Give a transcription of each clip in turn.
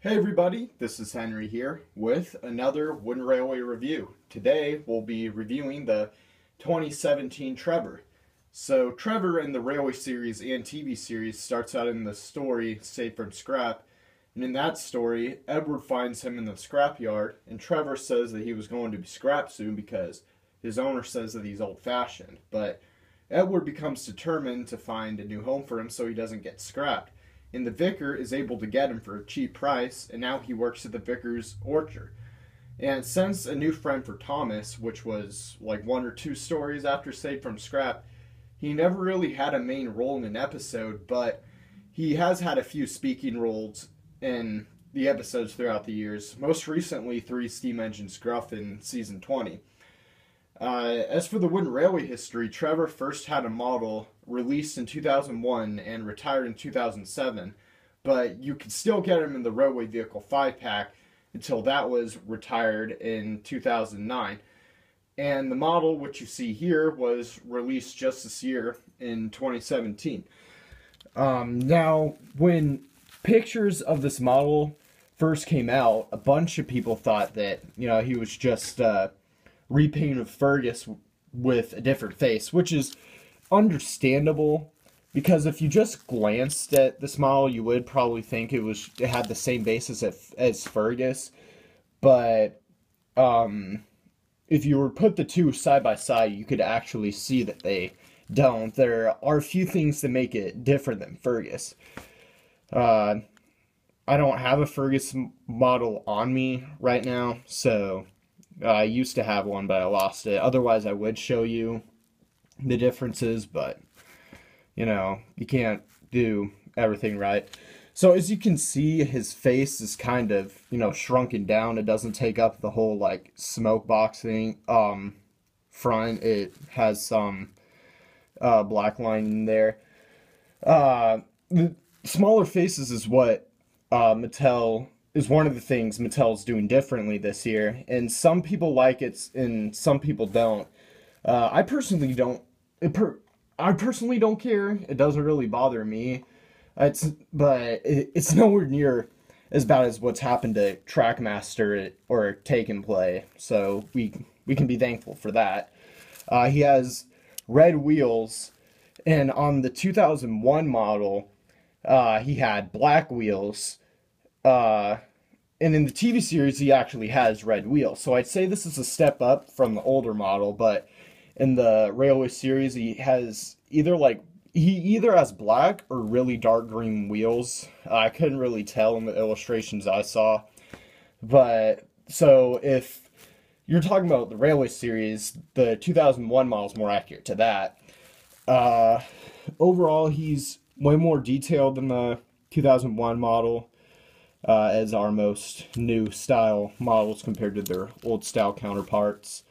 Hey everybody, this is Henry here with another Wooden Railway review. Today we'll be reviewing the 2017 Trevor. So Trevor in the Railway series and TV series starts out in the story Saved from Scrap, and in that story Edward finds him in the scrapyard and Trevor says that he was going to be scrapped soon because his owner says that he's old-fashioned, but Edward becomes determined to find a new home for him so he doesn't get scrapped. And the vicar is able to get him for a cheap price, and now he works at the vicar's orchard. And sends a new friend for Thomas, which was like one or two stories after Saved from Scrap. He never really had a main role in an episode, but he has had a few speaking roles in the episodes throughout the years. Most recently, 3 Steam Engines Gruff in Season 20. As for the Wooden Railway history, Trevor first had a model released in 2001 and retired in 2007, but you could still get him in the Railway Vehicle 5-pack until that was retired in 2009. And the model, which you see here, was released just this year in 2017. Now, when pictures of this model first came out, a bunch of people thought that, he was just repaint of Fergus with a different face, which is understandable because if you just glanced at this model, you would probably think it had the same basis as Fergus. But if you were put the two side by side, you could actually see that they don't. There are a few things that make it different than Fergus. I don't have a Fergus model on me right now, so I used to have one, but I lost it. Otherwise, I would show you the differences, but, you can't do everything right. So, as you can see, his face is kind of, shrunken down. It doesn't take up the whole, smoke box thing. Front, it has some black line in there. The smaller faces is what Mattel is one of the things Mattel's doing differently this year, and some people like it and some people don't. I personally don't. I personally don't care. It doesn't really bother me. It's nowhere near as bad as what's happened to Trackmaster or Take and Play. So we can be thankful for that. He has red wheels, and on the 2001 model, he had black wheels. And in the TV series, he actually has red wheels. So I'd say this is a step up from the older model, but in the Railway series, he either has black or really dark green wheels. I couldn't really tell in the illustrations I saw. But, so if you're talking about the Railway series, the 2001 model is more accurate to that. Overall, he's way more detailed than the 2001 model. As our most new style models compared to their old style counterparts.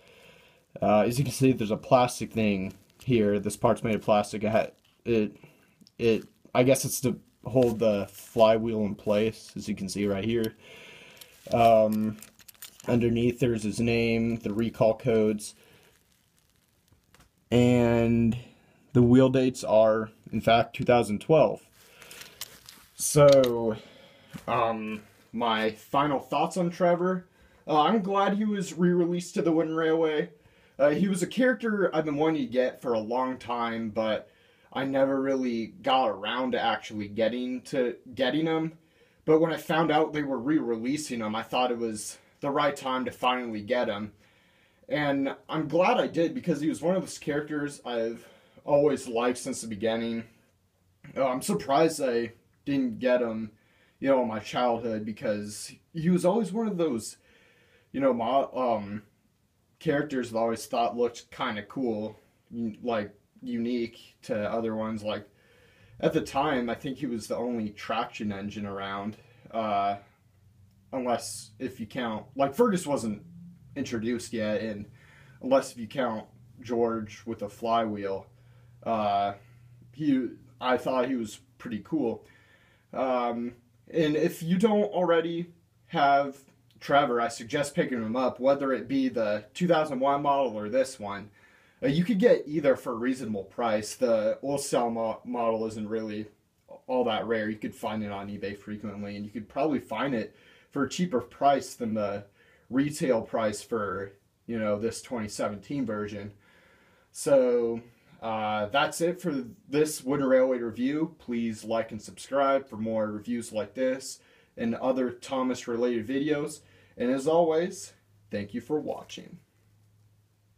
As you can see, there's a plastic thing here. This part's made of plastic. I guess it's to hold the flywheel in place, as you can see right here. Underneath there's his name, the recall codes, and the wheel dates are, in fact, 2012. So, my final thoughts on Trevor. I'm glad he was re-released to the Wooden Railway. He was a character I've been wanting to get for a long time, but I never really got around to actually getting him. But when I found out they were re-releasing him, I thought it was the right time to finally get him. And I'm glad I did, because he was one of those characters I've always liked since the beginning. I'm surprised I didn't get him in my childhood, because he was always one of those, characters that I always thought looked kind of cool, unique to other ones. At the time, I think he was the only traction engine around, unless if you count, Fergus wasn't introduced yet, and unless if you count George with a flywheel, I thought he was pretty cool. And if you don't already have Trevor, I suggest picking him up, whether it be the 2001 model or this one. You could get either for a reasonable price. The old style model isn't really all that rare. You could find it on eBay frequently, and you could probably find it for a cheaper price than the retail price for, you know, this 2017 version. So that's it for this Wooden Railway review. Please like and subscribe for more reviews like this and other Thomas related videos. And as always, thank you for watching.